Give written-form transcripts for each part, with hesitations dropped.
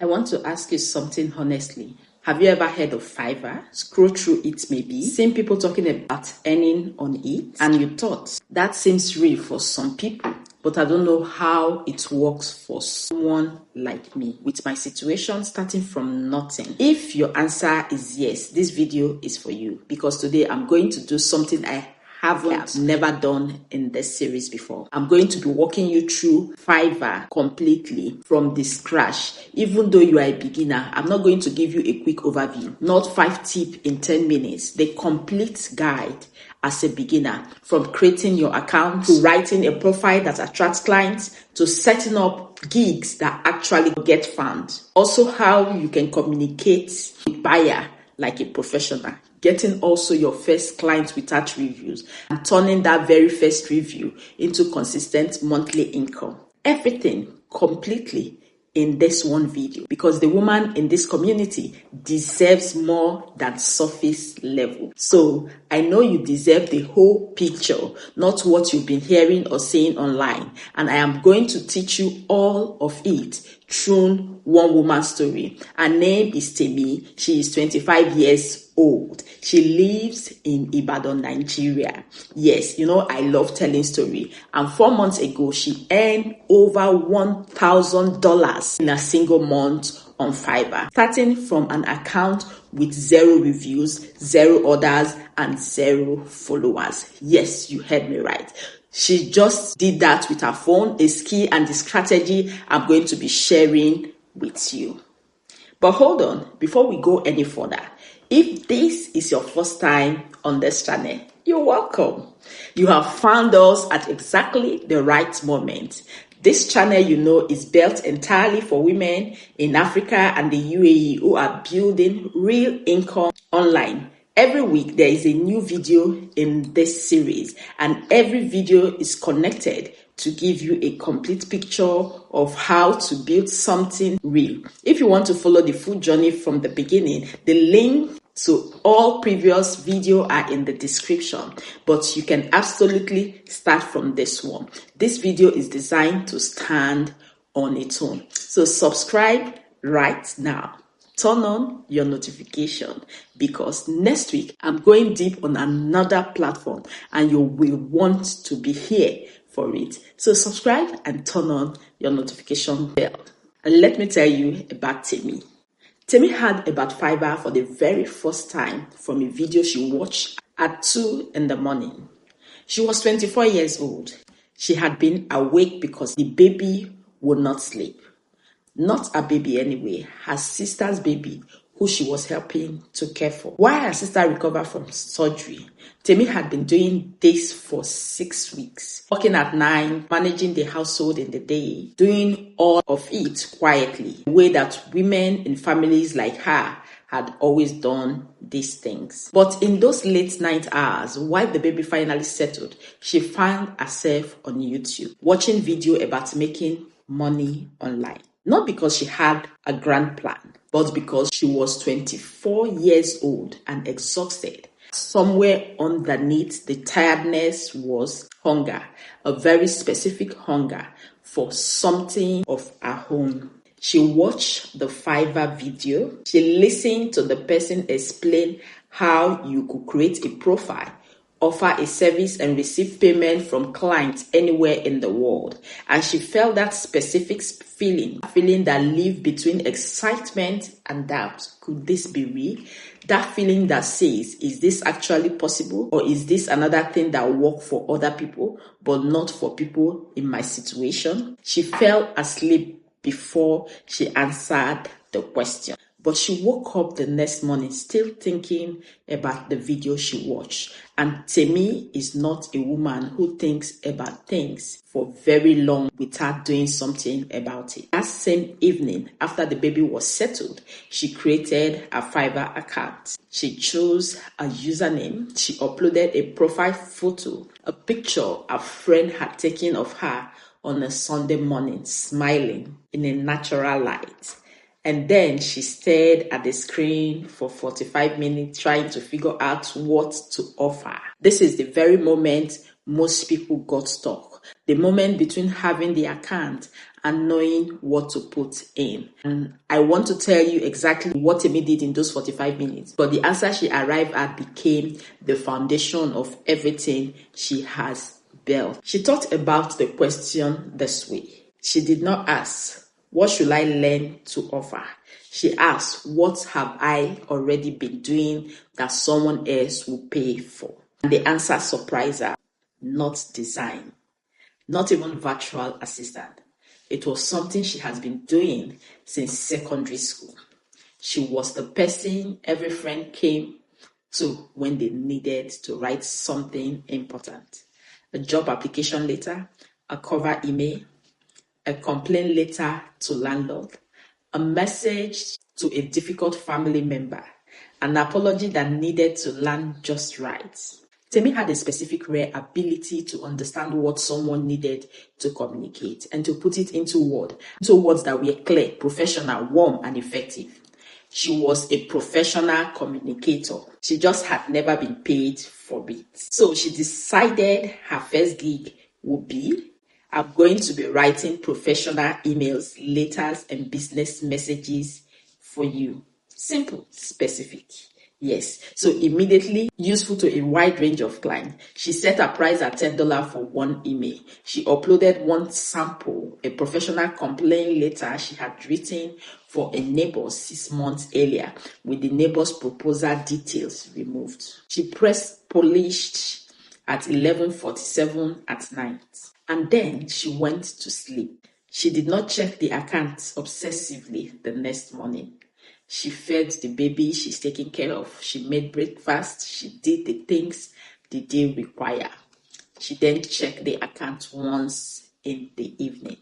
I want to ask you something honestly. Have you ever heard of Fiverr? Scroll through it maybe, seen people talking about earning on it, and you thought that seems real for some people, but I don't know how it works for someone like me with my situation starting from nothing. If your answer is yes, this video is for you, because today I'm going to do something I haven't never done in this series before. I'm going to be walking you through Fiverr completely from the scratch. Even though you are a beginner, I'm not going to give you a quick overview, not 5 tips in 10 minutes, the complete guide as a beginner, from creating your account to writing a profile that attracts clients to setting up gigs that actually get found. Also, how you can communicate with buyer like a professional, getting also your first client without reviews, and turning that very first review into consistent monthly income. Everything completely in this one video, because the woman in this community deserves more than surface level. So I know you deserve the whole picture, not what you've been hearing or seeing online. And I am going to teach you all of it through one woman's story. Her name is Temi. She is 25 years old. She lives in Ibadan, Nigeria. Yes, you know, I love telling story. And 4 months ago, she earned over $1,000 in a single month on Fiverr, starting from an account with 0 reviews, 0 orders, and 0 followers. Yes, you heard me right. She just did that with her phone, a skill and the strategy I'm going to be sharing with you. But hold on, before we go any further, if this is your first time on this channel, you're welcome. You have found us at exactly the right moment. This channel, you know, is built entirely for women in Africa and the UAE who are building real income online. Every week, there is a new video in this series, and every video is connected to give you a complete picture of how to build something real. If you want to follow the full journey from the beginning, the link to all previous videos are in the description, but you can absolutely start from this one. This video is designed to stand on its own. So subscribe right now. Turn on your notification, because next week I'm going deep on another platform and you will want to be here for it. So subscribe and turn on your notification bell. And let me tell you about Temi. Temi heard about Fiverr for the very first time from a video she watched at 2 in the morning. She was 24 years old. She had been awake because the baby would not sleep. Not a baby anyway, her sister's baby, who she was helping to care for. While her sister recovered from surgery, Temi had been doing this for 6 weeks. Working at 9, managing the household in the day, doing all of it quietly, the way that women in families like her had always done these things. But in those late night hours, while the baby finally settled, she found herself on YouTube, watching video about making money online. Not because she had a grand plan, but because she was 24 years old and exhausted. Somewhere underneath the tiredness was hunger, a very specific hunger for something of her own. She watched the Fiverr video. She listened to the person explain how you could create a profile, offer a service, and receive payment from clients anywhere in the world. And she felt that specific feeling that lived between excitement and doubt. Could this be real? That feeling that says, is this actually possible? Or is this another thing that will work for other people, but not for people in my situation? She fell asleep before she answered the question. But she woke up the next morning still thinking about the video she watched. And Temi is not a woman who thinks about things for very long without doing something about it. That same evening, after the baby was settled, she created a Fiverr account. She chose a username. She uploaded a profile photo, a picture a friend had taken of her on a Sunday morning, smiling in a natural light. And then she stared at the screen for 45 minutes trying to figure out what to offer. This is the very moment most people got stuck. The moment between having the account and knowing what to put in. And I want to tell you exactly what Temi did in those 45 minutes. But the answer she arrived at became the foundation of everything she has built. She thought about the question this way. She did not ask, what should I learn to offer? She asked, what have I already been doing that someone else will pay for? And the answer surprised her. Not design, not even virtual assistant. It was something she has been doing since secondary school. She was the person every friend came to when they needed to write something important. A job application letter, a cover email, a complaint letter to landlord, a message to a difficult family member, an apology that needed to land just right. Temi had a specific rare ability to understand what someone needed to communicate and to put it into words that were clear, professional, warm, and effective. She was a professional communicator. She just had never been paid for it. So she decided her first gig would be, I'm going to be writing professional emails, letters, and business messages for you. Simple, specific. Yes, so immediately useful to a wide range of clients. She set her price at $10 for one email. She uploaded one sample, a professional complaint letter she had written for a neighbor 6 months earlier with the neighbor's proposal details removed. She pressed polished at 11:47 at night. And then she went to sleep. She did not check the account obsessively the next morning. She fed the baby she's taking care of. She made breakfast. She did the things the day required. She then checked the account once in the evening.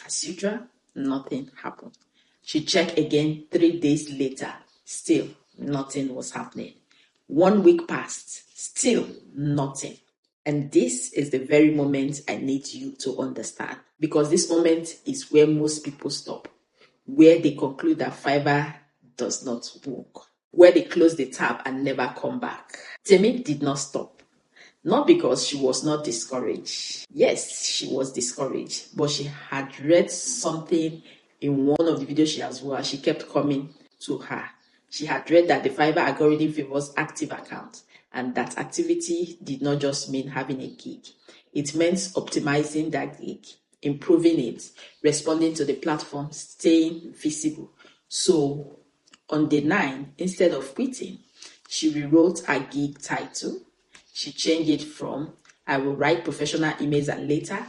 As usual, nothing happened. She checked again 3 days later. Still, nothing was happening. 1 week passed. Still, nothing. And this is the very moment I need you to understand, because this moment is where most people stop, where they conclude that Fiverr does not work, where they close the tab and never come back. Temi did not stop, not because she was not discouraged. Yes, she was discouraged, but she had read something in one of the videos she has watched. She kept coming to her. She had read that the Fiverr algorithm favors active accounts, and that activity did not just mean having a gig. It meant optimizing that gig, improving it, responding to the platform, staying visible. So on day 9, instead of quitting, she rewrote her gig title. She changed it from I will write professional emails and later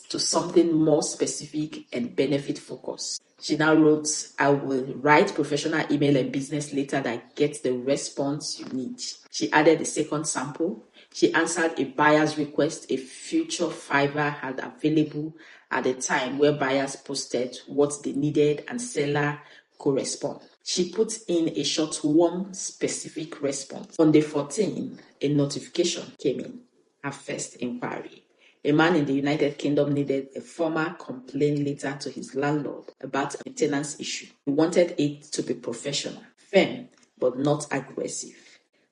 to something more specific and benefit focused. She now wrote, I will write professional email and business letter that gets the response you need. She added a second sample. She answered a buyer's request a future Fiverr had available at the time, where buyers posted what they needed and seller correspond. She put in a short, warm, specific response. On day 14, a notification came in, her first inquiry. A man in the United Kingdom needed a formal complaint letter to his landlord about a maintenance issue. He wanted it to be professional, firm, but not aggressive.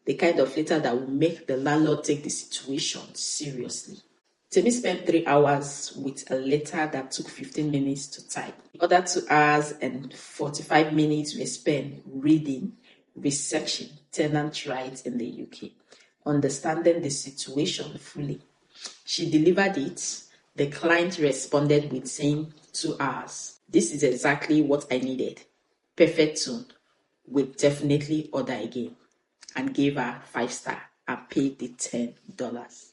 The kind of letter that will make the landlord take the situation seriously. Temi spent 3 hours with a letter that took 15 minutes to type. The other 2 hours and 45 minutes were spent reading, researching tenant rights in the UK, understanding the situation fully. She delivered it. The client responded with saying 2 hours. This is exactly what I needed. Perfect tune. Will definitely order again. And gave her 5-star and paid the $10.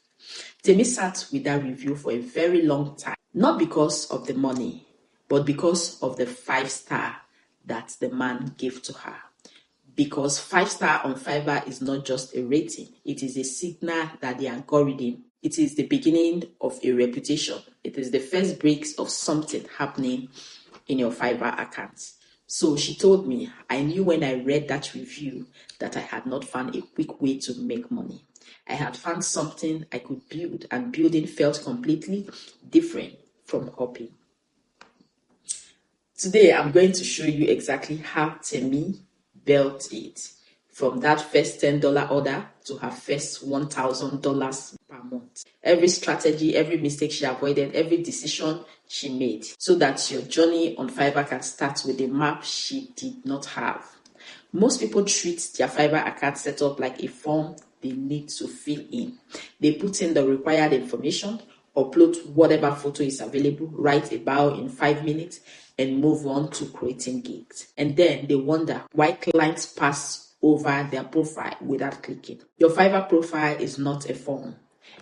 Temi sat with that review for a very long time. Not because of the money, but because of the 5-star that the man gave to her. Because 5-star on Fiverr is not just a rating. It is a signal that the algorithm, it is the beginning of a reputation. It is the first breaks of something happening in your Fiverr account. So she told me, I knew when I read that review that I had not found a quick way to make money. I had found something I could build, and building felt completely different from hopping. Today, I'm going to show you exactly how Temi built it from that first $10 order to her first $1,000 per month. Every strategy, every mistake she avoided, every decision she made, so that your journey on Fiverr can start with a map she did not have. Most people treat their Fiverr account setup like a form they need to fill in. They put in the required information, upload whatever photo is available, write a bio in 5 minutes, and move on to creating gigs. And then they wonder why clients pass over their profile without clicking. Your Fiverr profile is not a form.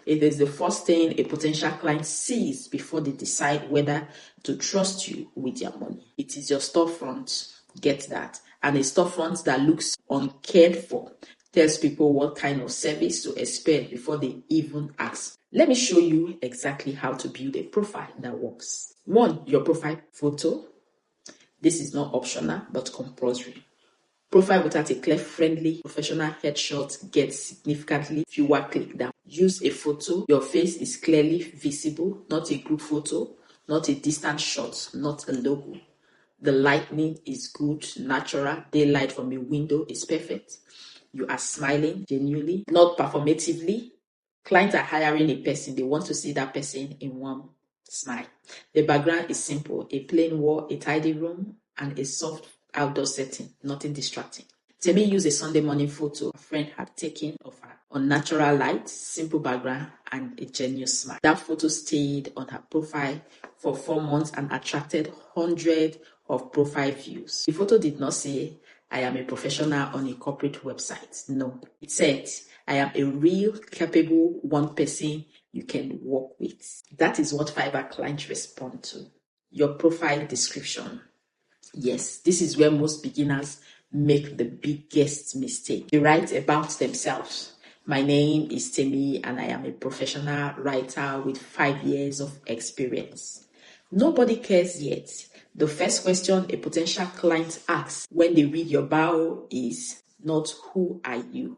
It is the first thing a potential client sees before they decide whether to trust you with their money. It is your storefront. Get that? And a storefront that looks uncared for tells people what kind of service to expect before they even ask. Let me show you exactly how to build a profile that works. 1. Your profile photo. This is not optional but compulsory. Profile without a clear, friendly, professional headshot gets significantly fewer click down. Use a photo. Your face is clearly visible, not a group photo, not a distant shot, not a logo. The lighting is good, natural. Daylight from a window is perfect. You are smiling genuinely, not performatively. Clients are hiring a person. They want to see that person in one smile. The background is simple. A plain wall, a tidy room, and a soft outdoor setting. Nothing distracting. Temi used a Sunday morning photo a friend had taken of her on natural light, simple background, and a genuine smile. That photo stayed on her profile for 4 months and attracted hundreds of profile views. The photo did not say, "I am a professional on a corporate website." No, it said, "I am a real, capable one person you can work with." That is what Fiverr clients respond to. Your profile description. Yes, this is where most beginners make the biggest mistake. They write about themselves. My name is Temi and I am a professional writer with 5 years of experience. Nobody cares yet. The first question a potential client asks when they read your bio is not "who are you?"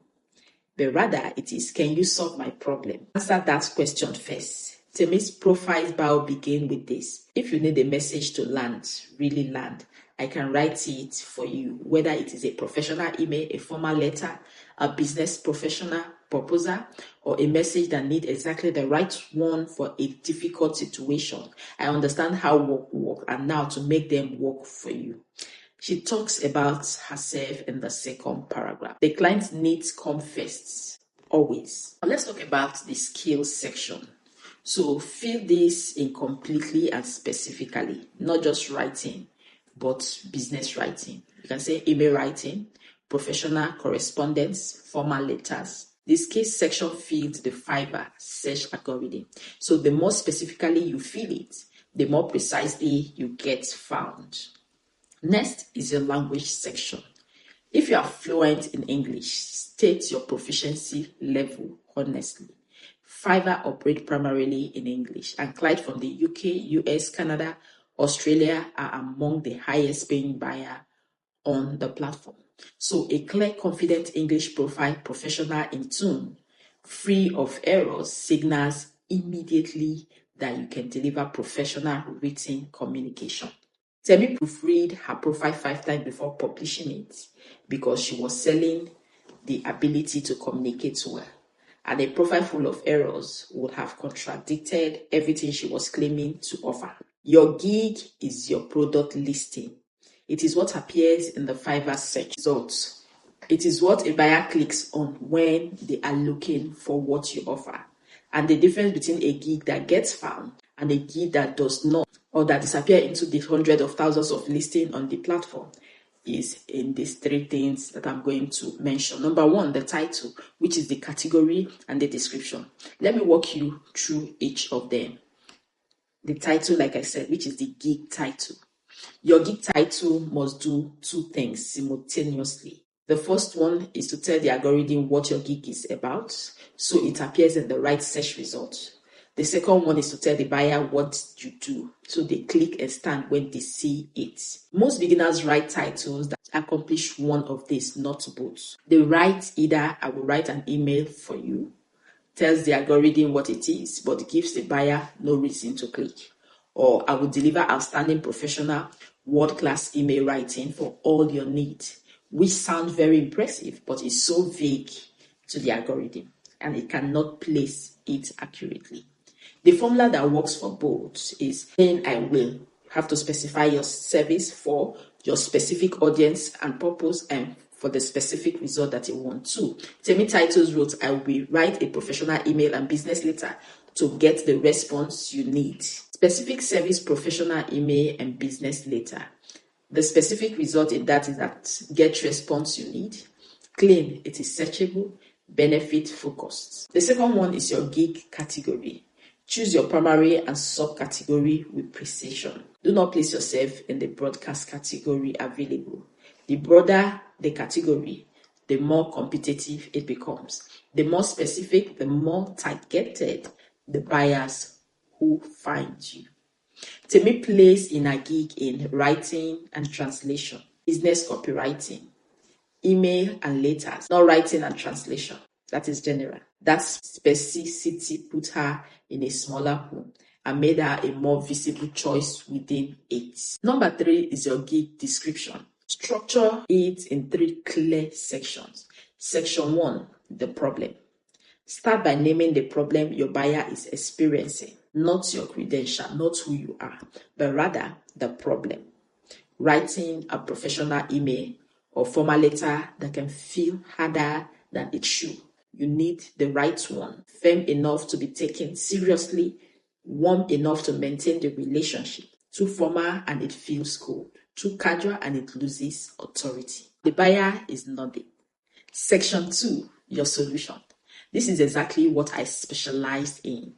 but rather it is "can you solve my problem?" Answer that question first. Temi's profile bio begin with this: "If you need a message to land, really land, I can write it for you, whether it is a professional email, a formal letter, a business professional proposal, or a message that needs exactly the right one for a difficult situation. I understand how work and now to make them work for you." She talks about herself in the second paragraph. The client's needs come first, always. Now let's talk about the skills section. So fill this in completely and specifically, not just writing, but business writing. You can say email writing, professional correspondence, formal letters. The skills section feeds the Fiverr search algorithm. So the more specifically you fill it, the more precisely you get found. Next is your language section. If you are fluent in English, state your proficiency level honestly. Fiverr operates primarily in English, and clients from the UK, US, Canada, Australia are among the highest paying buyers on the platform. So a clear, confident English profile, professional in tune, free of errors, signals immediately that you can deliver professional written communication. Temi proofread her profile 5 times before publishing it because she was selling the ability to communicate well. And a profile full of errors would have contradicted everything she was claiming to offer. Your gig is your product listing. It is what appears in the Fiverr search results. It is what a buyer clicks on when they are looking for what you offer. And the difference between a gig that gets found and a gig that does not, or that disappear into the hundreds of thousands of listings on the platform, is in these 3 things that I'm going to mention. Number 1, the title, which is the category and the description. Let me walk you through each of them. The title, like I said, which is the gig title. Your gig title must do 2 things simultaneously. The first one is to tell the algorithm what your gig is about, so it appears in the right search result. The second one is to tell the buyer what you do, so they click and stand when they see it. Most beginners write titles that accomplish one of these, not both. They write either "I will write an email for you," tells the algorithm what it is, but gives the buyer no reason to click. Or "I will deliver outstanding professional world-class email writing for all your needs," which sound very impressive, but is so vague to the algorithm and it cannot place it accurately. The formula that works for both is saying I will. You have to specify your service for your specific audience and purpose and for the specific result that you want to. Temi Titles wrote, I will write a professional email and business letter to get the response you need. Specific service, professional email, and business letter. The specific result in that is that get response you need. Clean, it is searchable, benefit focused. The second one is your gig category. Choose your primary and subcategory with precision. Do not place yourself in the broadcast category available. The broader the category, the more competitive it becomes. The more specific, the more targeted the buyers who find you. Temi plays in a gig in writing and translation, business copywriting, email and letters, not writing and translation. That is general. That specificity put her in a smaller pool and made her a more visible choice within it. Number 3 is your gig description. Structure it in 3 clear sections. Section 1, the problem. Start by naming the problem your buyer is experiencing, not your credential, not who you are, but rather the problem. Writing a professional email or formal letter that can feel harder than it should. You need the right one, firm enough to be taken seriously, warm enough to maintain the relationship. Too formal and it feels cold. Too casual and it loses authority. The buyer is nodding. Section 2, your solution. This is exactly what I specialize in.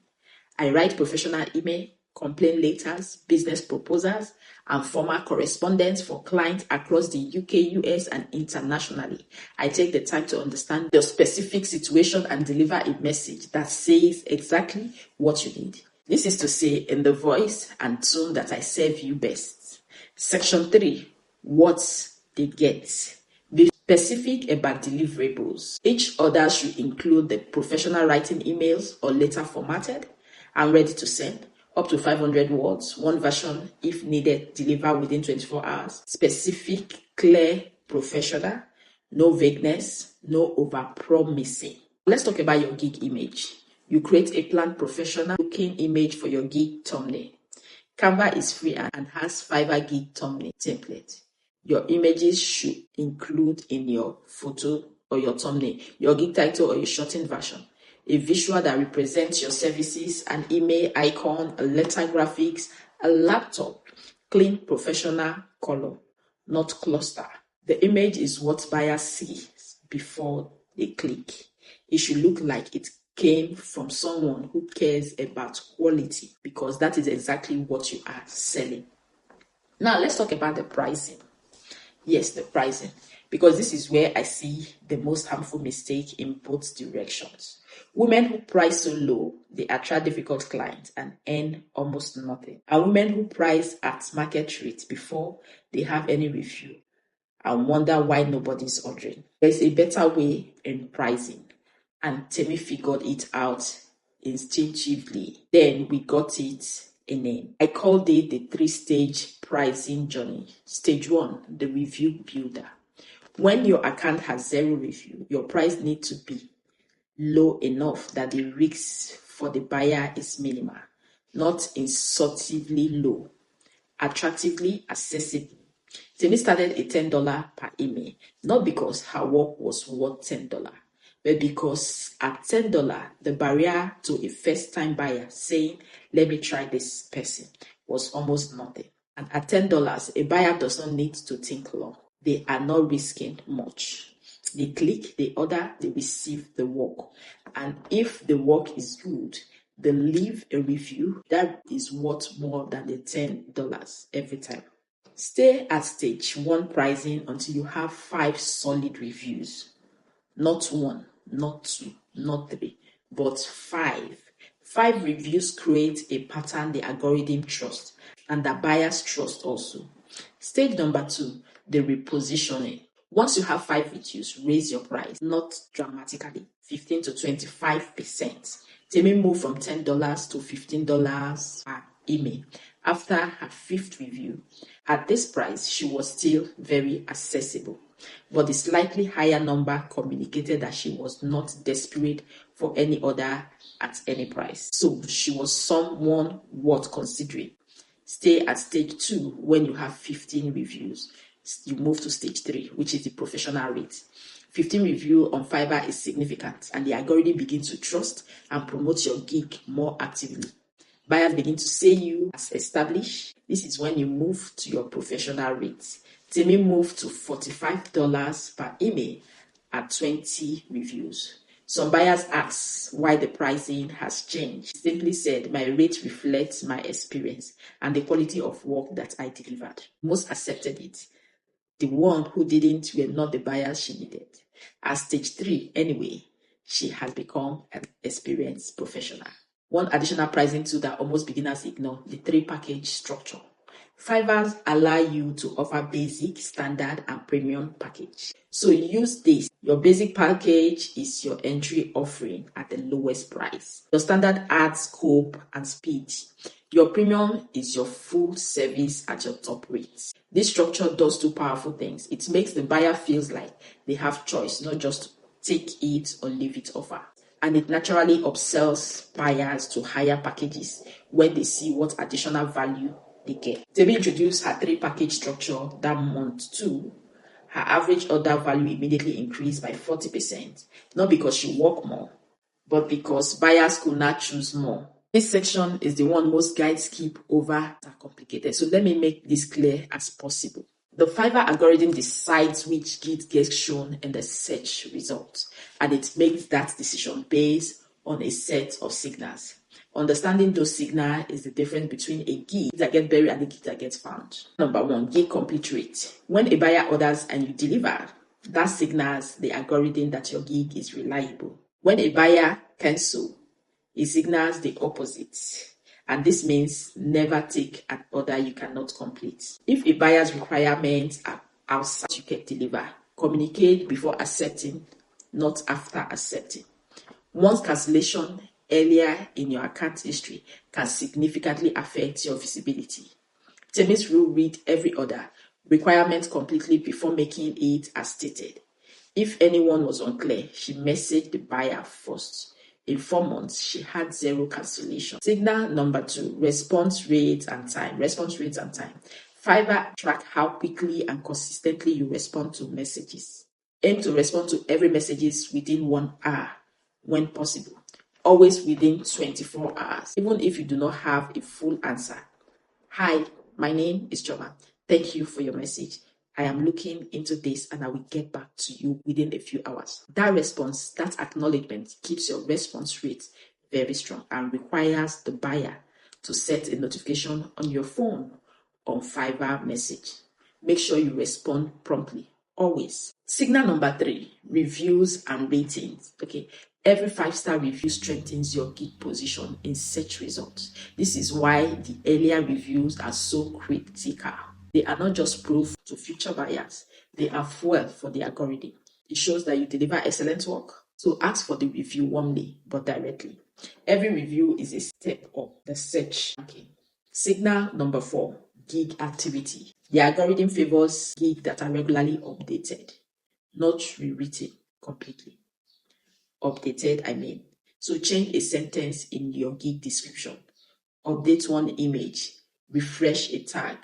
I write professional email, complaint letters, business proposals, and formal correspondence for clients across the UK, US, and internationally. I take the time to understand your specific situation and deliver a message that says exactly what you need. This is to say in the voice and tone that I serve you best. Section 3, what they get. Be specific about deliverables. Each order should include the professional writing emails or letter formatted and ready to send, up to 500 words, one version if needed, deliver within 24 hours. Specific, clear, professional, no vagueness, no over-promising. Let's talk about your gig image. You create a planned professional looking image for your gig thumbnail. Canva is free and has Fiverr gig thumbnail template. Your images should include in your photo or your thumbnail, your gig title or your shortened version, a visual that represents your services, an email icon, a letter graphics, a laptop, clean professional color, not cluster. The image is what buyers see before they click. It should look like it came from someone who cares about quality because that is exactly what you are selling. Now let's talk about the pricing. Yes, the pricing, because this is where I see the most harmful mistake in both directions. Women who price so low, they attract difficult clients and earn almost nothing. And women who price at market rate before they have any review and wonder why nobody's ordering. There's a better way in pricing, and Temi figured it out instinctively. Then we got it a name. I called it the 3-stage pricing journey. Stage 1, the review builder. When your account has 0 review, your price needs to be low enough that the risk for the buyer is minimal, not insultingly low, attractively accessible. Temi started a $10 per email, not because her work was worth $10, but because at $10, the barrier to a first-time buyer saying, let me try this person, was almost nothing. And at $10, a buyer does not need to think long. They are not risking much. They click, they order, they receive the work. And if the work is good, they leave a review that is worth more than the $10 every time. Stay at stage 1 pricing until you have 5 solid reviews. Not 1, not 2, not 3, but 5. 5 reviews create a pattern the algorithm trusts and the buyers trust also. Stage number 2, the repositioning. Once you have 5 reviews, raise your price, not dramatically, 15 to 25%. Temi moved from $10 to $15 per email after her 5th review. At this price, she was still very accessible. but the slightly higher number communicated that she was not desperate for any order at any price. So she was someone worth considering. Stay at stage 2 when you have 15 reviews. You move to stage 3, which is the professional rate. 15 review on Fiverr is significant, and the algorithm begins to trust and promote your gig more actively. Buyers begin to see you as established. This is when you move to your professional rate. Temi moved to $45 per email at 20 reviews. Some buyers ask why the pricing has changed. Simply said, my rate reflects my experience and the quality of work that I delivered. Most accepted it. The one who didn't were not the buyers she needed. At stage 3, anyway, she has become an experienced professional. One additional pricing tool that almost beginners ignore, the 3-package structure. Fiverr allow you to offer basic, standard, and premium package. So use this. Your basic package is your entry offering at the lowest price. Your standard adds scope and speed. Your premium is your full service at your top rate. This structure does 2 powerful things. It makes the buyer feels like they have choice, not just take it or leave it offer. And it naturally upsells buyers to higher packages when they see what additional value they get. Temi introduced her 3-package structure that month too. Her average order value immediately increased by 40%, not because she worked more, but because buyers could not choose more. This section is the one most guides skip over that are complicated. So let me make this clear as possible. The Fiverr algorithm decides which gig gets shown in the search results, and it makes that decision based on a set of signals. Understanding those signals is the difference between a gig that gets buried and a gig that gets found. Number 1, gig complete rate. When a buyer orders and you deliver, that signals the algorithm that your gig is reliable. When a buyer cancels, it signals the opposite. And this means never take an order you cannot complete. If a buyer's requirements are outside you can deliver, communicate before accepting, not after accepting. Once cancellation earlier in your account history can significantly affect your visibility. Temi's rule: read every order requirement completely before making it as stated. If anyone was unclear, she messaged the buyer first. In 4 months, she had 0 cancellation. Signal number 2, response rate and time. Response rate and time. Fiverr track how quickly and consistently you respond to messages. Aim to respond to every messages within 1 hour when possible. Always within 24 hours, even if you do not have a full answer. Hi, my name is Chioma. Thank you for your message. I am looking into this and I will get back to you within a few hours. That response, that acknowledgement keeps your response rate very strong and requires the buyer to set a notification on your phone on Fiverr message. Make sure you respond promptly, always. Signal number 3, reviews and ratings. Okay, every 5-star review strengthens your gig position in search results. This is why the earlier reviews are so critical. They are not just proof to future buyers, they are fuel for the algorithm. It shows that you deliver excellent work. So ask for the review warmly but directly. Every review is a step up the search ranking. Signal number 4, gig activity. The algorithm favors gigs that are regularly updated, not rewritten completely. Updated, I mean. So change a sentence in your gig description. Update one image. Refresh a tag.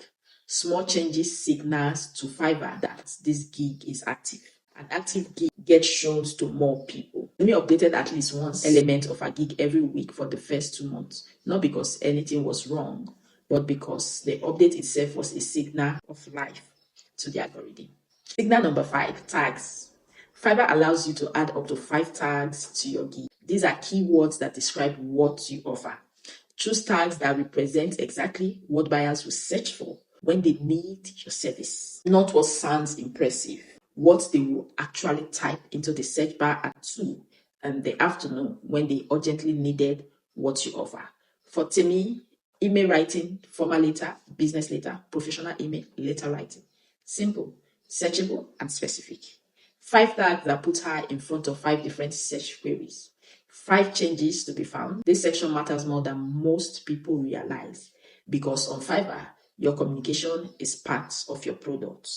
Small changes signals to Fiverr that this gig is active. An active gig gets shown to more people. We updated at least one element of a gig every week for the first 2 months. Not because anything was wrong, but because the update itself was a signal of life to the algorithm. Signal number 5, tags. Fiverr allows you to add up to 5 tags to your gig. These are keywords that describe what you offer. Choose tags that represent exactly what buyers will search for when they need your service, not what sounds impressive, what they will actually type into the search bar at 2 in the afternoon when they urgently needed what you offer. For Temi, email writing, formal letter, business letter, professional email, letter writing. Simple, searchable, and specific. 5 tags that put her in front of 5 different search queries. 5 changes to be found. This section matters more than most people realize because on Fiverr, Your communication is part of your product,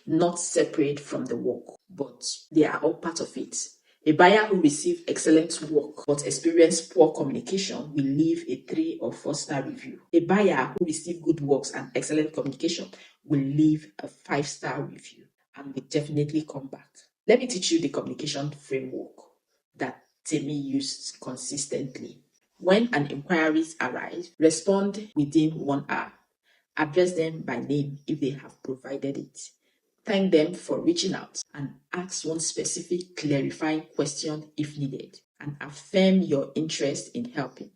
not separate from the work, but they are all part of it. A buyer who receives excellent work but experiences poor communication will leave a 3 or 4-star review. A buyer who receives good works and excellent communication will leave a 5-star review and will definitely come back. Let me teach you the communication framework that Temi used consistently. When an inquiry arrives, respond within 1 hour. Address them by name if they have provided it. Thank them for reaching out and ask one specific clarifying question if needed, and affirm your interest in helping.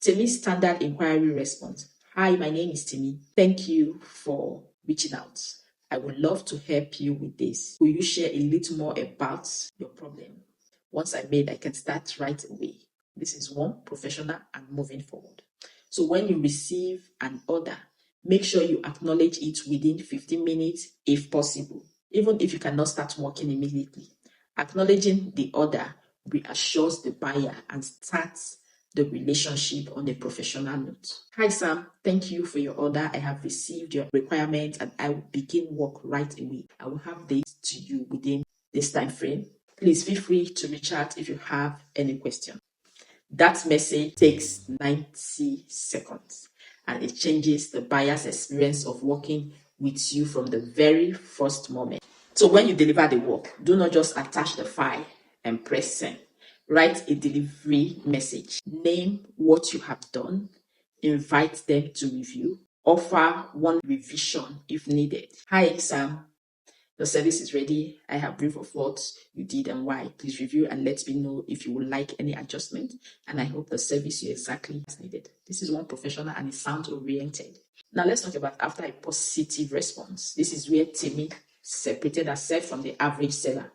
Temi's standard inquiry response: Hi, my name is Temi. Thank you for reaching out. I would love to help you with this. Will you share a little more about your problem? Once I can start right away. This is one, professional and moving forward. So when you receive an order, make sure you acknowledge it within 15 minutes if possible, even if you cannot start working immediately. Acknowledging the order reassures the buyer and starts the relationship on a professional note. Hi Sam, thank you for your order. I have received your requirements and I will begin work right away. I will have this to you within this time frame. Please feel free to reach out if you have any question. That message takes 90 seconds and it changes the buyer's experience of working with you from the very first moment. So when you deliver the work, do not just attach the file and press send. Write a delivery message. Name what you have done. Invite them to review. Offer one revision if needed. Hi, Sam. The service is ready. I have brief of what you did and why. Please review and let me know if you would like any adjustment. And I hope the service you exactly as needed. This is one professional and it sounds oriented. Now let's talk about after a positive response. This is where Temi separated herself from the average seller,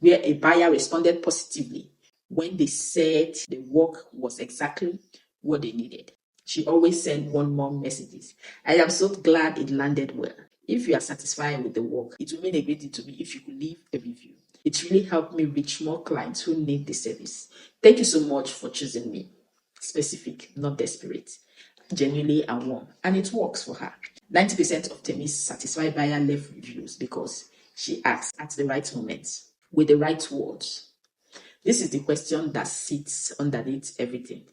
where a buyer responded positively when they said the work was exactly what they needed. She always sent one more messages. I am so glad it landed well. If you are satisfied with the work, it will mean a great deal to me if you could leave a review. It really helped me reach more clients who need the service. Thank you so much for choosing me. Specific, not desperate. Genuinely and warm. And it works for her. 90% of Temi's satisfied buyer left reviews because she asked at the right moment with the right words. This is the question that sits underneath everything,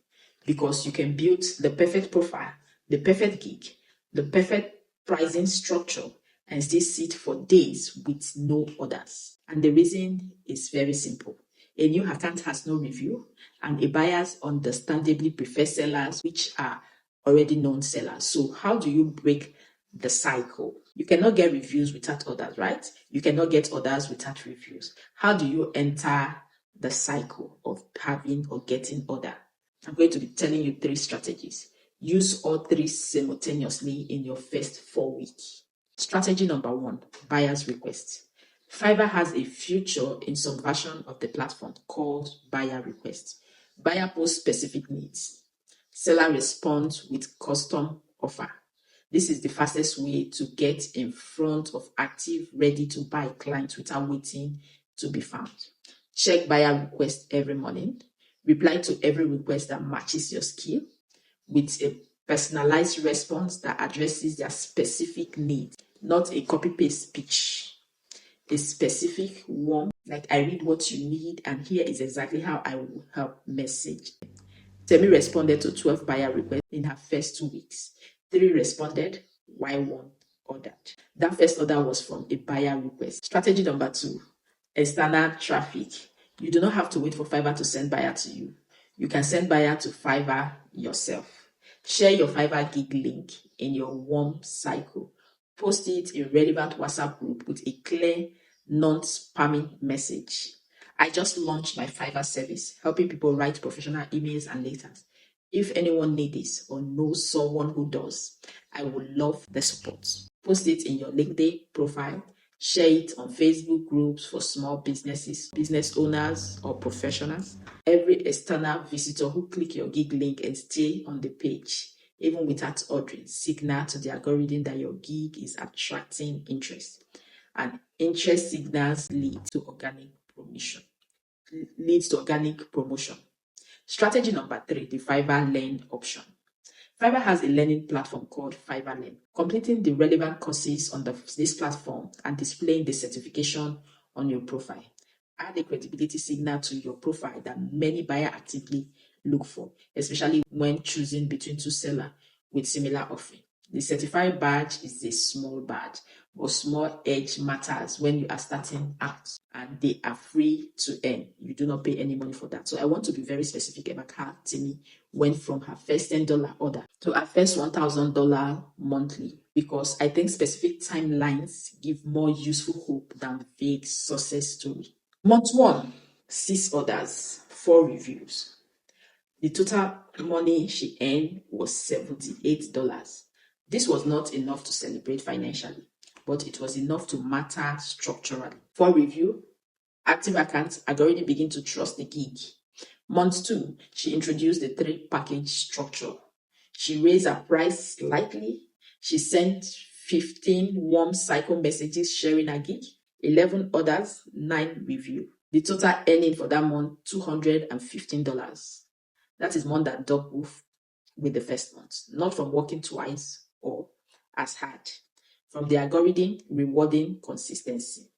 because you can build the perfect profile, the perfect gig, the perfect pricing structure, and still sit for days with no orders. And the reason is very simple. A new account has no review, and a buyers understandably prefer sellers which are already known sellers. So how do you break the cycle? You cannot get reviews without orders, right? You cannot get orders without reviews. How do you enter the cycle of having or getting order? I'm going to be telling you 3 strategies. Use all 3 simultaneously in your first 4 weeks. Strategy number 1, buyer's request. Fiverr has a feature in some version of the platform called buyer request. Buyer posts specific needs. Seller responds with custom offer. This is the fastest way to get in front of active, ready to buy clients without waiting to be found. Check buyer request every morning. Reply to every request that matches your skill with a personalized response that addresses their specific needs, not a copy-paste pitch. A specific one, like I read what you need and here is exactly how I will help message. Temi responded to 12 buyer requests in her first 2 weeks. 3 responded, while 1 ordered. That first order was from a buyer request. Strategy number 2, external traffic. You do not have to wait for Fiverr to send buyer to you. You can send buyer to Fiverr yourself. Share your Fiverr gig link in your warm cycle. Post it in relevant WhatsApp group with a clear, non-spamming message. I just launched my Fiverr service, helping people write professional emails and letters. If anyone needs this or knows someone who does, I would love the support. Post it in your LinkedIn profile. Share it on Facebook groups for small businesses, business owners, or professionals. Every external visitor who click your gig link and stay on the page, even without ordering, signal to the algorithm that your gig is attracting interest. And interest signals lead to organic promotion. Strategy number 3, the Fiverr Learn option. Fiverr has a learning platform called Fiverr Learn. Completing the relevant courses on this platform and displaying the certification on your profile add a credibility signal to your profile that many buyers actively look for, especially when choosing between two sellers with similar offering. The certified badge is a small badge, but small edge matters when you are starting out, and they are free to earn. You do not pay any money for that. So I want to be very specific about how Temi went from her first $10 order to her first $1,000 monthly, because I think specific timelines give more useful hope than vague success story. Month 1, 6 orders, 4 reviews. The total money she earned was $78. This was not enough to celebrate financially, but it was enough to matter structurally. 4 review, active accounts had already begun to trust the gig. Month 2, she introduced the 3 package structure. She raised her price slightly. She sent 15 warm cycle messages sharing her gig, 11 orders, 9 review. The total earning for that month, $215. That is more than double with the first month, not from working twice or as hard. From the algorithm rewarding consistency.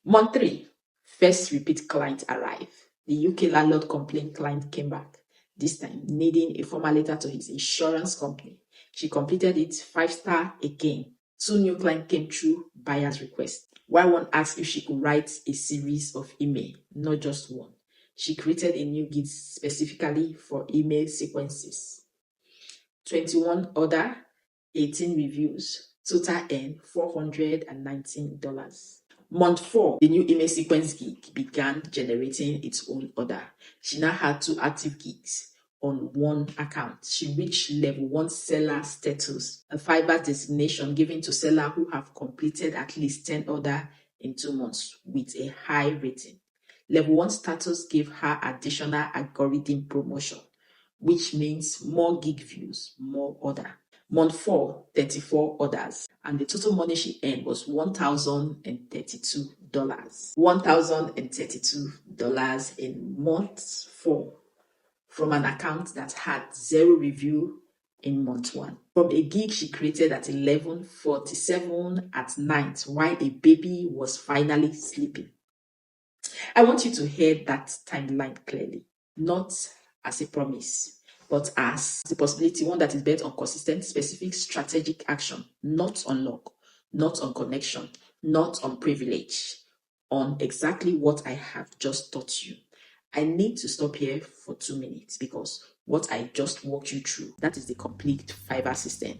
Month 3, first repeat client arrived. The UK landlord complaint client came back, this time needing a formal letter to his insurance company. She completed it 5-star again. 2 new clients came through buyer's request. While one asked if she could write a series of email, not just one. She created a new gig specifically for email sequences. 21 order, 18 reviews, total earn $419. Month 4, the new email sequence gig began generating its own order. She now had 2 active gigs on one account. She reached level 1 seller status, a Fiverr designation given to sellers who have completed at least 10 orders in 2 months with a high rating. Level 1 status gave her additional algorithm promotion, which means more gig views, more order. Month 4, 34 orders, and the total money she earned was $1,032. $1,032 in month 4 from an account that had 0 review in month 1. From a gig she created at 11:47 at night while a baby was finally sleeping. I want you to hear that timeline clearly, not as a promise, but as a possibility, one that is based on consistent, specific, strategic action, not on luck, not on connection, not on privilege, on exactly what I have just taught you. I need to stop here for 2 minutes because what I just walked you through, that is the complete Fiverr system.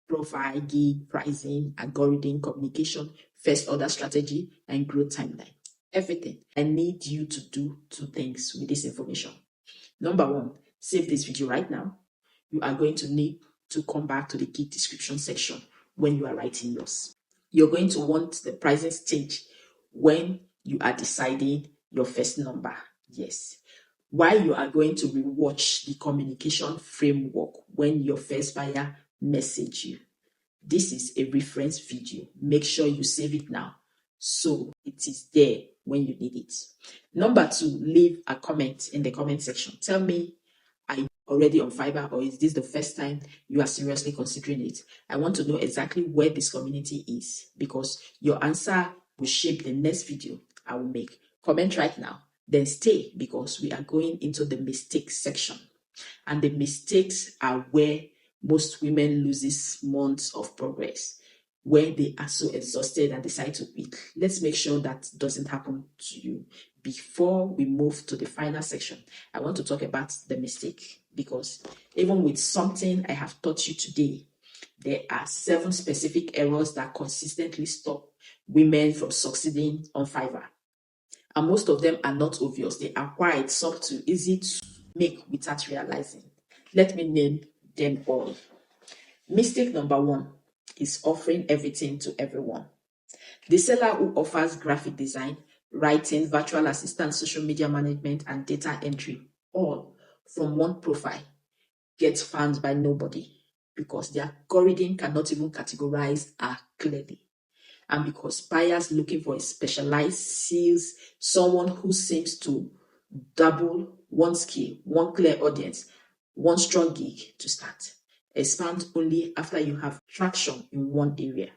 Profile, gig, pricing, algorithm, communication, first order strategy, and growth timeline. Everything. I need you to do 2 things with this information. Number 1, save this video right now. You are going to need to come back to the gig description section when you are writing yours. You're going to want the pricing stage when you are deciding your first number. Yes. While you are going to rewatch the communication framework when your first buyer message you. This is a reference video. Make sure you save it now so it is there when you need it. Number 2, leave a comment in the comment section. Tell me, are you already on Fiverr, or is this the first time you are seriously considering it? I want to know exactly where this community is, because your answer will shape the next video I will make. Comment right now, then stay, because we are going into the mistakes section. And the mistakes are where most women loses months of progress, where they are so exhausted and decide to quit. Let's make sure that doesn't happen to you. Before we move to the final section, I want to talk about the mistake, because even with something I have taught you today, there are 7 specific errors that consistently stop women from succeeding on Fiverr. And most of them are not obvious. They are quite subtle, easy to make without realizing. Let me name them all. Mistake number 1 is offering everything to everyone. The seller who offers graphic design, writing, virtual assistant, social media management, and data entry, all from one profile, gets found by nobody, because the algorithm cannot even categorize her clearly. And because buyers looking for a specialized sees someone who seems to double one skill, one clear audience, one strong gig to start. Expand only after you have traction in one area.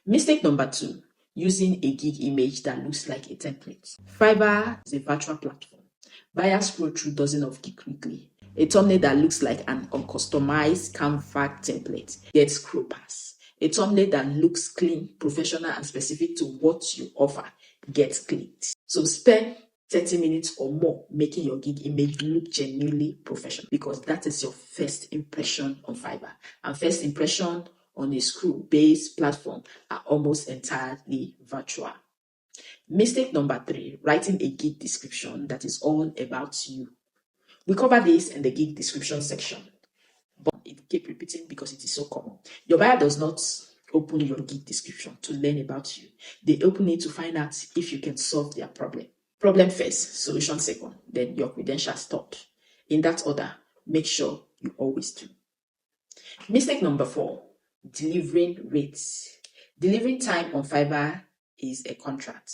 Mistake number 2, using a gig image that looks like a template. Fiverr is a virtual platform. Buyers scroll through dozens of gigs quickly. A thumbnail that looks like an uncustomized Canva template gets scroll pass. A thumbnail that looks clean, professional, and specific to what you offer gets clicked. So spend 30 minutes or more making your gig image look genuinely professional, because that is your first impression on Fiverr. And first impression on a scroll-based platform are almost entirely virtual. Mistake number 3, writing a gig description that is all about you. We cover this in the gig description section, but it keeps repeating because it is so common. Your buyer does not open your gig description to learn about you. They open it to find out if you can solve their problem. Problem first, solution second, then your credentials third. In that order, make sure you always do. Mistake number 4, delivering rates. Delivering time on Fiverr is a contract,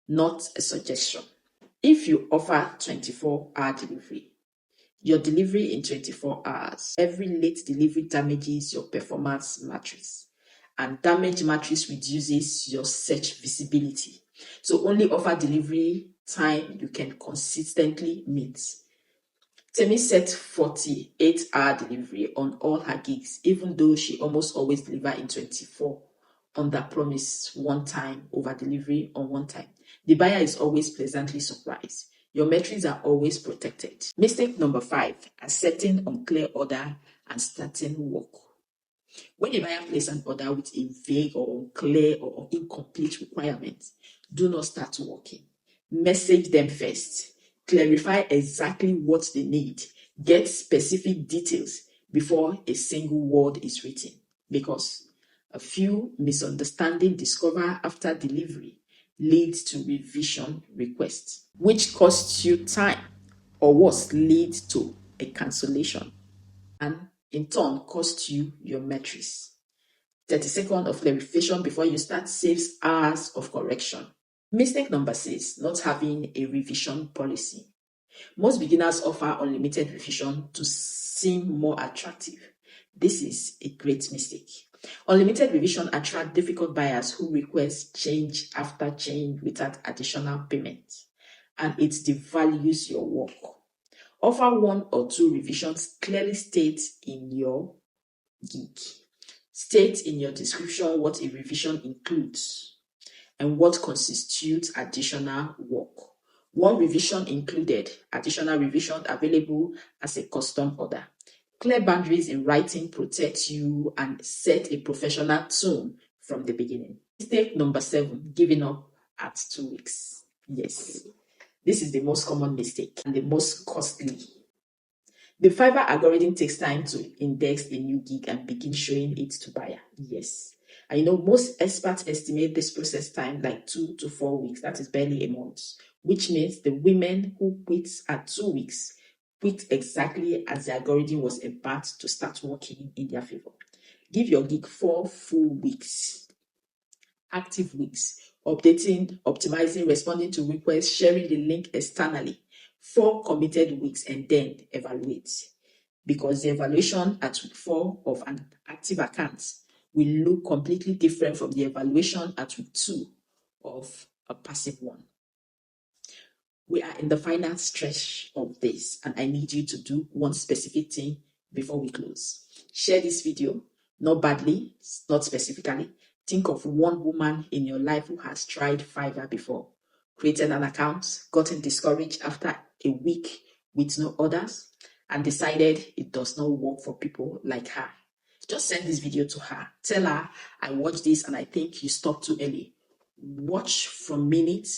not a suggestion. If you offer 24-hour delivery, your delivery in 24 hours, every late delivery damages your performance matrix, and damage matrix reduces your search visibility. So only offer delivery time you can consistently meet. Temi set 48-hour delivery on all her gigs, even though she almost always delivers in 24 on that promise, one time over delivery on one time. The buyer is always pleasantly surprised. Your metrics are always protected. Mistake number 5, accepting unclear order and starting work. When a buyer places an order with a vague or unclear or incomplete requirement, do not start working. Message them first. Clarify exactly what they need. Get specific details before a single word is written, because a few misunderstandings discovered after delivery leads to revision requests, which costs you time, or worse, leads to a cancellation, and in turn costs you your metrics. 30 seconds of clarification before you start saves hours of correction. Mistake number 6, not having a revision policy. Most beginners offer unlimited revision to seem more attractive. This is a great mistake. Unlimited revision attracts difficult buyers who request change after change without additional payment, and it devalues your work. Offer 1 or 2 revisions. Clearly state in your gig. State in your description what a revision includes and what constitutes additional work. 1 revision included, additional revision available as a custom order. Clear boundaries in writing protect you and set a professional tone from the beginning. Mistake number 7, giving up at 2 weeks. Yes, this is the most common mistake and the most costly. The Fiverr algorithm takes time to index a new gig and begin showing it to buyer. Yes. I know most experts estimate this process time like 2 to 4 weeks. That is barely a month, which means the women who quit at 2 weeks quit exactly as the algorithm was about to start working in their favor. Give your gig 4 full weeks, active weeks, updating, optimizing, responding to requests, sharing the link externally. 4 committed weeks, and then evaluate. Because the evaluation at week 4 of an active account will look completely different from the evaluation at week 2 of a passive one. We are in the final stretch of this, and I need you to do one specific thing before we close. Share this video, not badly, not specifically. Think of one woman in your life who has tried Fiverr before, created an account, gotten discouraged after a week with no orders, and decided it does not work for people like her. Just send this video to her. Tell her, I watched this and I think you stopped too early. Watch from minute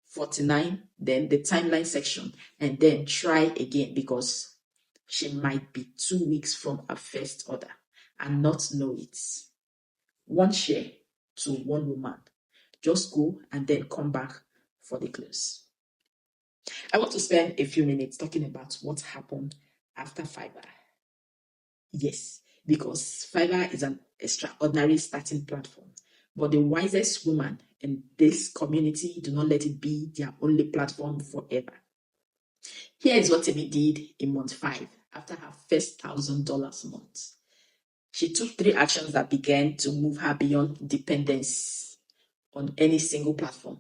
49, then the timeline section, and then try again, because she might be 2 weeks from her first order and not know it. 1 share to 1 woman. Just go and then come back for the close. I want to spend a few minutes talking about what happened after Fiverr. Yes, because Fiverr is an extraordinary starting platform, but the wisest women in this community do not let it be their only platform forever. Here is what Temi did in month 5 after her first $1,000 month. She took 3 actions that began to move her beyond dependence on any single platform.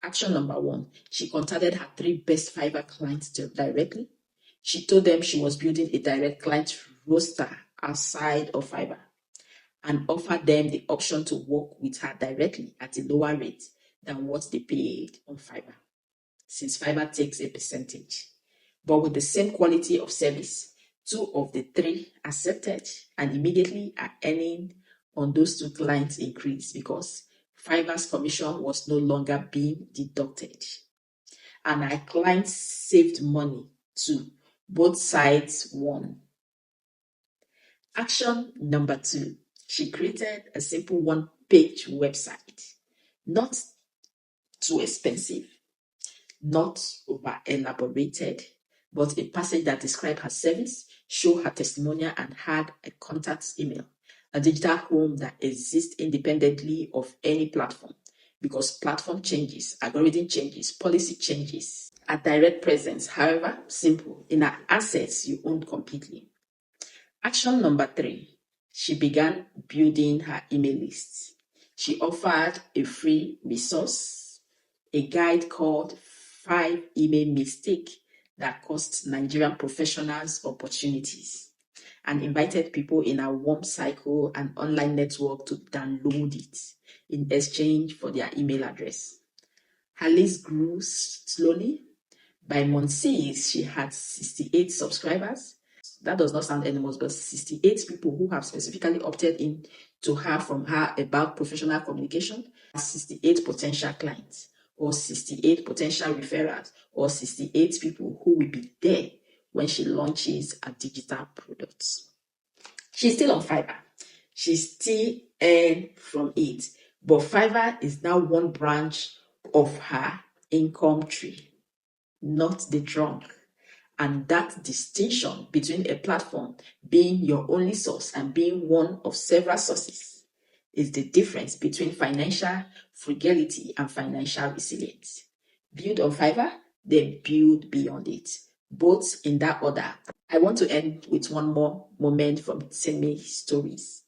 Action number 1, she contacted her 3 best Fiverr clients directly. She told them she was building a direct client roster outside of Fiverr and offered them the option to work with her directly at a lower rate than what they paid on Fiverr, since Fiverr takes a percentage. But with the same quality of service, 2 of the 3 accepted and immediately are earning on those 2 clients increase because Fiverr's commission was no longer being deducted. And our clients saved money too. Both sides won. Action number 2, she created a simple 1-page website. Not too expensive, not over elaborated, but a passage that described her service, showed her testimonial, and had a contact email. A digital home that exists independently of any platform, because platform changes, algorithm changes, policy changes. A direct presence, however simple, in her assets you own completely. Action number 3, she began building her email list. She offered a free resource, a guide called 5 Email Mistakes that cost Nigerian professionals opportunities, and invited people in her warm cycle and online network to download it in exchange for their email address. Her list grew slowly. By month 6, she had 68 subscribers. That does not sound enormous, but 68 people who have specifically opted in to her from her about professional communication, 68 potential clients, or 68 potential referrals, or 68 people who will be there when she launches a digital product. She's still on Fiverr. She still earns from it, but Fiverr is now one branch of her income tree, not the trunk. And that distinction between a platform being your only source and being one of several sources is the difference between financial frugality and financial resilience. Build on Fiverr, then build beyond it. Both in that order. I want to end with one more moment from Temi's stories.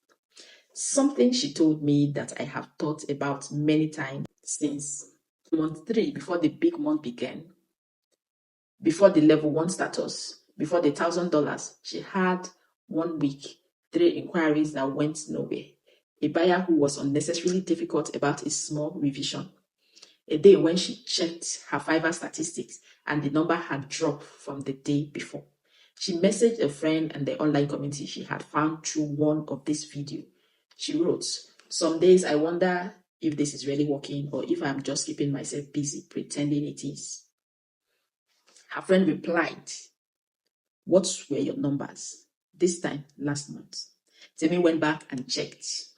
Something she told me that I have thought about many times since month 3, before the big month began. Before the level 1 status, before the $1,000, she had 1 week, 3 inquiries that went nowhere. A buyer who was unnecessarily difficult about a small revision. A day when she checked her Fiverr statistics and the number had dropped from the day before. She messaged a friend and the online community she had found through one of this video. She wrote, "Some days I wonder if this is really working or if I'm just keeping myself busy pretending it is." Her friend replied, "What were your numbers?" This time, last month. Temi went back and checked.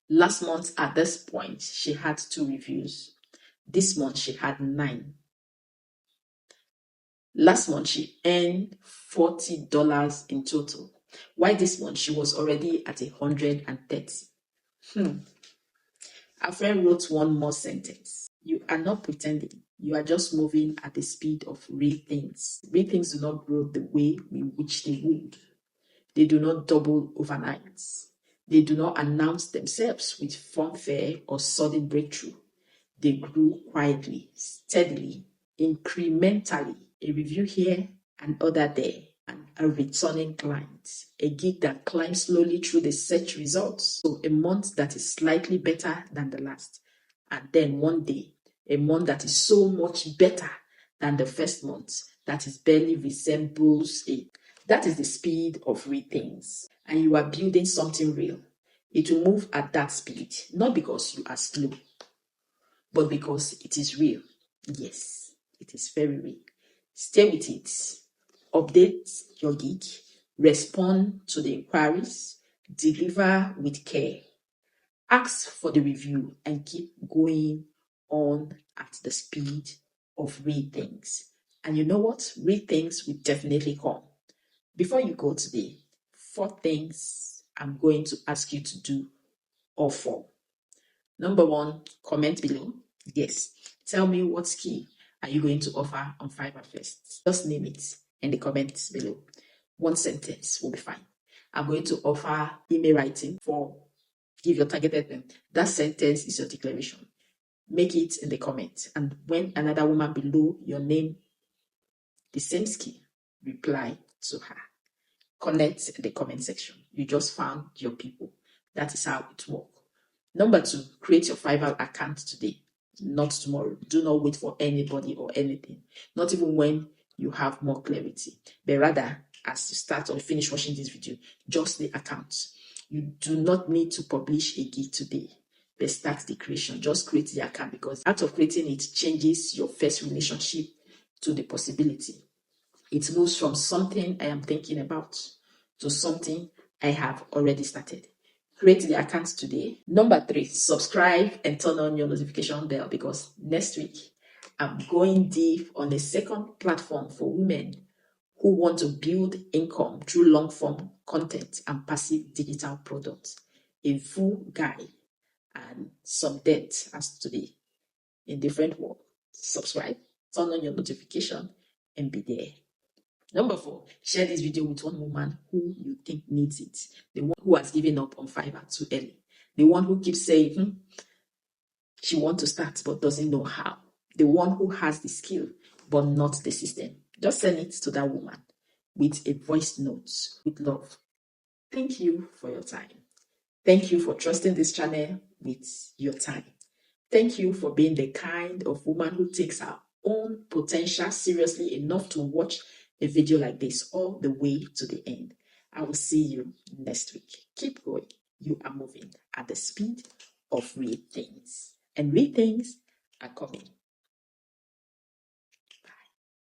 Last month, at this point, she had 2 reviews. This month, she had 9. Last month, she earned $40 in total. Why this month, she was already at 130. Her friend wrote one more sentence. "You are not pretending. You are just moving at the speed of real things. Real things do not grow the way we wish they would. They do not double overnight. They do not announce themselves with fanfare or sudden breakthrough. They grew quietly, steadily, incrementally. A review here, an order there, and a returning client. A gig that climbs slowly through the search results. So a month that is slightly better than the last. And then one day, a month that is so much better than the first month that it barely resembles it. That is the speed of real things. And you are building something real. It will move at that speed, not because you are slow, but because it is real. Yes, it is very real. Stay with it. Update your gig. Respond to the inquiries. Deliver with care. Ask for the review and keep going on at the speed of real things. And you know what? Real things will definitely come. Before you go today, 4 things I'm going to ask you to do, or 4. Number 1, comment below. Yes, tell me what skill are you going to offer on Fiverr first. Just name it in the comments below. 1 sentence will be fine. I'm going to offer email writing for give your targeted them. That sentence is your declaration. Make it in the comments. And when another woman below your name the same skill, reply to her. Connect in the comment section. You just found your people. That is how it works. Number 2, create your Fiverr account today, not tomorrow. Do not wait for anybody or anything, not even when you have more clarity, but rather as you start or finish watching this video, just the account. You do not need to publish a gig today, but start the creation. Just create the account, because out of creating it changes your first relationship to the possibility. It moves from something I am thinking about to something I have already started. Create the account today. Number 3, subscribe and turn on your notification bell, because next week I'm going deep on a second platform for women who want to build income through long form content and passive digital products. A full guide and some depth as today in different work. Subscribe, turn on your notification, and be there. Number 4, share this video with one woman who you think needs it. The one who has given up on Fiverr too early. The one who keeps saying she wants to start but doesn't know how. The one who has the skill but not the system. Just send it to that woman with a voice note with love. Thank you for your time. Thank you for trusting this channel with your time. Thank you for being the kind of woman who takes her own potential seriously enough to watch a video like this all the way to the end. I will see you next week. Keep going. You are moving at the speed of real things, and real things are coming.